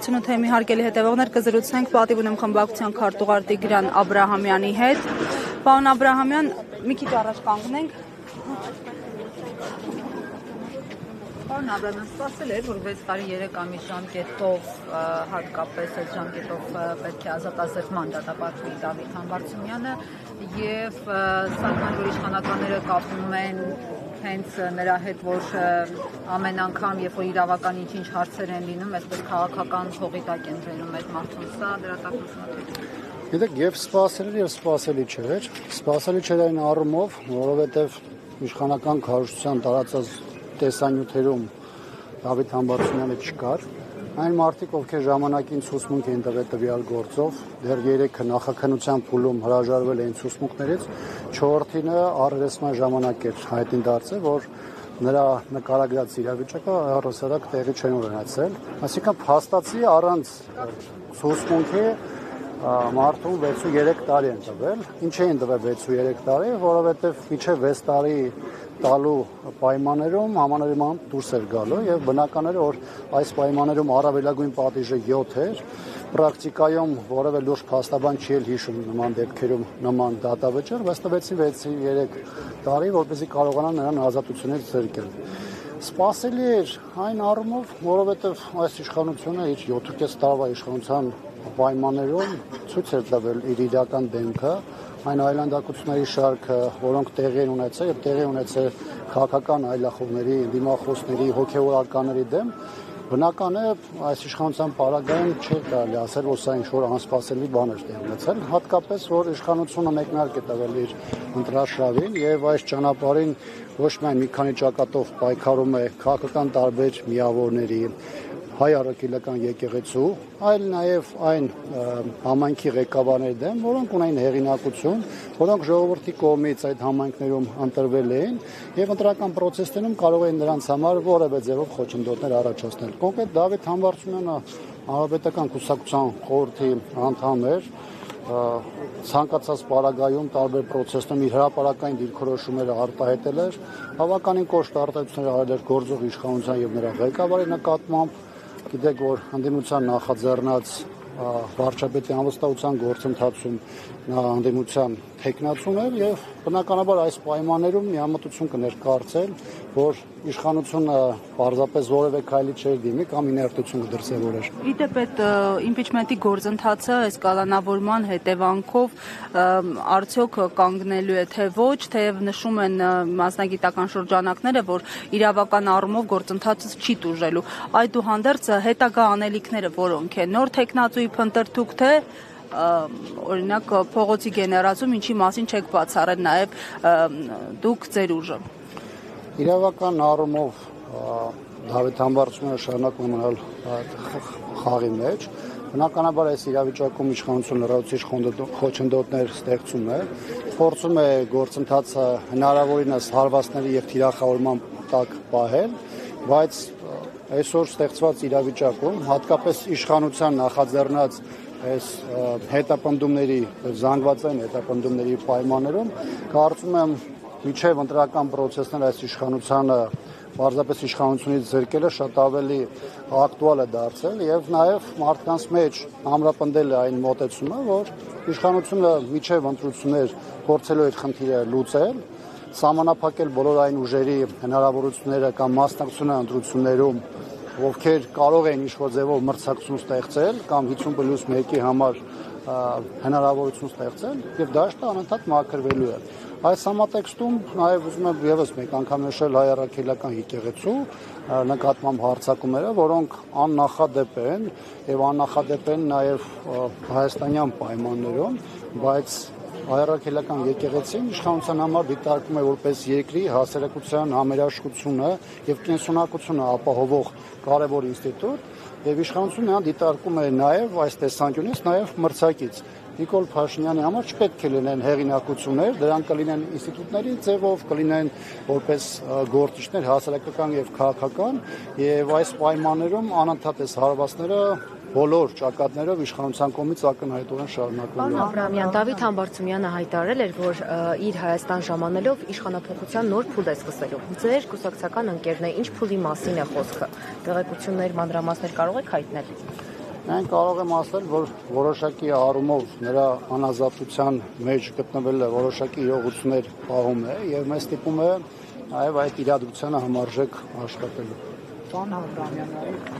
շնորհակալություն ու թեմի հարգելի հետևողներ կզրուցենք պատիվ ունեմ խմբակցության քարտուղար Տիգրան Աբրահամյանի հետ։ Պարոն Աբրահամյան, մի քիչ առաջ կանգնենք։ Պարոն Աբրահամյան, սպասել էր, որ 6 տարի 3 ամիս ժամկետով հատկապես այդ ժամկետով պետք է ազատազրկման դատապարտվի Դավիթ Համբարձումյանը եւ սակայն որ իշխանականները կապում են հենց նրա հետ, որ ամեն անգամ, երբ որ իրավական ինչ-ինչ հարցեր են լինում, այսպես քաղաքական փողի տակ են բերում այդ մարդուն, սա դրատակությունը։ Գիտեք, եւ սպասելի եւ սպասելի չէր։ Սպասելի չէր այն առումով, որովհետեւ իշխանական քարոզչության տարածած տեսանյութերում Դավիթ Համբարձումյանը չկար։ Այն մարդիկ, ովքեր ժամանակին ցուցմունք են տվել տվյալ գործով, դեռ 3-ը նախաքննության փուլում հրաժարվել էին ցուցմունքներից, 4-ը առերեսման ժամանակ էր հայտնի դարձել, որ նրա նկարագրած իրավիճակը առհասարակ տեղի չեն ունեցել։ Այսինքն փաստացի առանց ցուցմունքի մարդուն 6-3 տարի են տվել։ Ինչ էին տվել 6-3 տարի, որովհետև մինչև 6 տարի տալու պայմաններում համանadimam դուրս էր գալու եւ բնական էր որ այս պայմաններում առավելագույն պատիժը 7 էր պրակտիկայում որևէ լուրջ փաստաբան չի հիշում նման դեպքերում նման դատավճիռ բայց տվեցին 6-3 տարի որպեսզի կարողանան նրան ազատությունից զրկել սպասելի էր այն առումով որովհետեւ այս իշխանությունը իր 7.5 տարվա իշխանության պայմաններում ցույց էր տվել իր իրական դեմքը այն այլանդակությունների շարքը, որոնք տեղի են ունեցել եւ տեղի ունեցել քաղաքական այլախոհների, դիմախոսների, հոգեվորականների դեմ, բնական է այս իշխանության պարագայում չէ կարելի ասել, որ սա ինչ-որ անսպասելի բան էր տեղի ունեցել, հատկապես որ իշխանությունը մեկնարկ է տվել իր ընտրաշավին եւ այս ճանապարհին ոչ միայն մի քանի ճակատով պայքարում է քաղաքական տարբեր միավորների հայ առաքելական եկեղեցու, այլ նաև այն համայնքի ղեկավարների դեմ, որոնք ունեն հեղինակություն, որոնք ժողովրդի կողմից այդ համայնքներում ընտրվել էին եւ ընտրական process-ներում կարող էին նրանց համար որևէ ձևով խոչընդոտներ առաջացնել։ Կոնկրետ Դավիթ Համբարձումյանը Հանրապետական կուսակցության խորհրդի անդամ էր, ցանկացած պարագայում տարբեր process-ում իր հրապարակային դիրքորոշումները արտահայտել էր, բավականին կոշտ արտահայտություններ արել էր գործող իշխանության եւ նրա ղեկավարի նկատմամբ Գիտեք, որ ընդդիմության նախաձեռնած վարչապետի անվստահության գործընթացում նա ընդդիմության թեկնածուն էր եւ բնականաբար այս պայմաններում միամտություն կներկայացել, որ իշխանությունը պարզապես որևէ քայլի չէր դիմի կամ իներտություն կդրսևորեր։ Իդեպ այդ իմպիչմենտի գործընթացը այս կալանավորման հետևանքով արդյոք կանգնելու է թե ոչ, թեև նշում են մասնագիտական շրջանակները, որ իրավական առումով գործընթացը չի տուժելու։ Այդուհանդերձ հետագա անելիքները որոնք են, նոր թեկնածուի փնտրտուք թե օրինակ փողոցի գեներացում ինչի մասին չեք բացառել նաև դուք ձեր ուժը։ Իրավական առումով Դավիթ Համբարձումյանը շարունակում է մնալ խաղի մեջ։ Բնականաբար այս իրավիճակում իշխանությունը լրացուցիչ խոչընդոտներ ստեղծում է, փորձում է գործընթացը հնարավորինս հարվածների եւ թիրախավորման տակ պահել, բայց այսօր ստեղծված իրավիճակում հատկապես իշխանության նախաձեռնած այս հետապնդումների զանգվածային հետապնդումների պայմաններում կարծում եմ միջև ընտրական process-ները այս իշխանությանը պարզապես իշխանությունից զրկելը շատ ավելի ակտուալ է դարձել եւ նաեւ մարդկանց մեջ ամրապնդել է այն մոտեցումը, որ իշխանությունը միջև ընտրություններ փորձելու է խնդիրը լուծել, սահմանափակել բոլոր այն ուժերի հնարավորությունները կամ մասնակցությունը ընտրություններում ովքեր կարող են ինչ-որ ձևով մրցակցություն ստեղծել կամ 50+1-ի համար հնարավորություն ստեղծել եւ դաշտը անընդհատ մաքրվելու է։ Այս համատեքստում նաեւ ուզում եմ եւս մեկ անգամ նշել հայ առաքելական եկեղեցու նկատմամբ հարձակումները, որոնք աննախադեպ են եւ աննախադեպ են նաեւ հայաստանյան պայմաններում, բայց հայ-առաքելական եկեղեցին իշխանության համար դիտարկում է որպես երկրի հասարակության համերաշխությունը եւ կենսունակությունը ապահովող կարևոր ինստիտուտ եւ իշխանությունը նրան դիտարկում է նաեւ այս տեսանկյունից նաեւ մրցակից Նիկոլ Փաշինյանի համար չպետք է լինեն հեղինակություններ, դրանք կլինեն ինստիտուտների ձևով, կլինեն որպես գործիչներ հասարակական եւ քաղաքական եւ այս պայմաններում անընդհատ այս հարվածները բոլոր ճակատներով իշխանության կողմից ակնհայտորեն շարունակվում է։ Պարոն Աբրահամյան, Դավիթ Համբարձումյանը հայտարարել էր, որ իր Հայաստան ժամանելով իշխանափոխության նոր փուլ է սկսելու։ Ձեր կուսակցական ընկերն է, ինչ փուլի մասին է խոսքը։ Տեղեկություններ, մանրամասներ կարող եք հայտնել։ Մենք կարող եմ ասել, որ որոշակի առումով նրա անազատության մեջ գտնվել է որոշակի իրողություններ պահում է եւ մեզ ստիպում է այև այդ իրադրությանը համարժեք աշխատելու։ Պարոն Հադրամյան,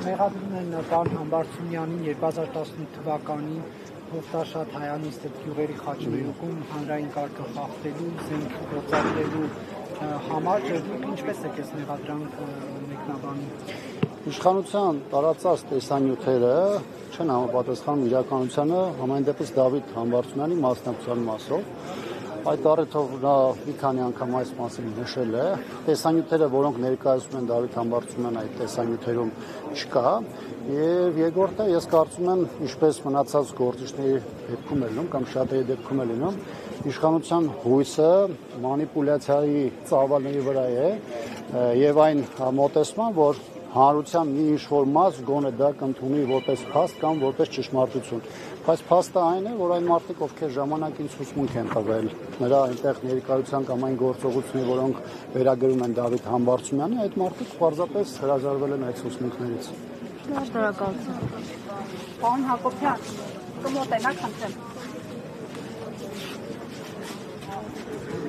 մեղադրում են պարոն Համբարձումյանին 2018 թվականին Հովտաշատ Հայանիստ գյուղերի խաչմերուկում հանրային կարգը խախտելու, զենք գործադրելու համար, դուք ինչպես եք այս մեղադրանքը մեկնաբանում։ Իշխանության տարածած տեսանյութերը չեն համապատասխանում իրականությանը, համայն դեպս Դավիթ Համբարձումյանի մասնակցության մասով։ Այդ առիթով նա մի քանի անգամ այս մասին նշել է։ Տեսանյութերը, որոնք ներկայացնում են Դավիթ Համբարձումյանը, այդ տեսանյութերում չկա։ Եվ երկրորդը, ես կարծում եմ, ինչպես մնացած գործիչների դեպքում է լինում կամ շատերի դեպքում է լինում, իշխանության հույսը մանիպուլյացիայի ծավալների վրա է եւ այն մոտեցման, որ հանրության մի ինչ-որ մաս գոնե դա կընդունի որպես փաստ կամ որպես ճշմարտություն։ Բայց փաստը այն է, որ այն մարդիկ, ովքեր ժամանակին ցուցմունք են տվել նրա այնտեղ ներկայության կամ այն գործողությունների, որոնք վերագրում են Դավիթ Համբարձումյանին, այդ մարդիկ պարզապես հրաժարվել են այդ ցուցմունքներից։ Շնորհակալություն։ Պարոն Հակոբյան, կմոտենաք խնդրեմ։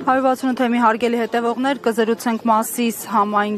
168 թեմի հարգելի հետևողներ, կզրուցենք Մասիս համայն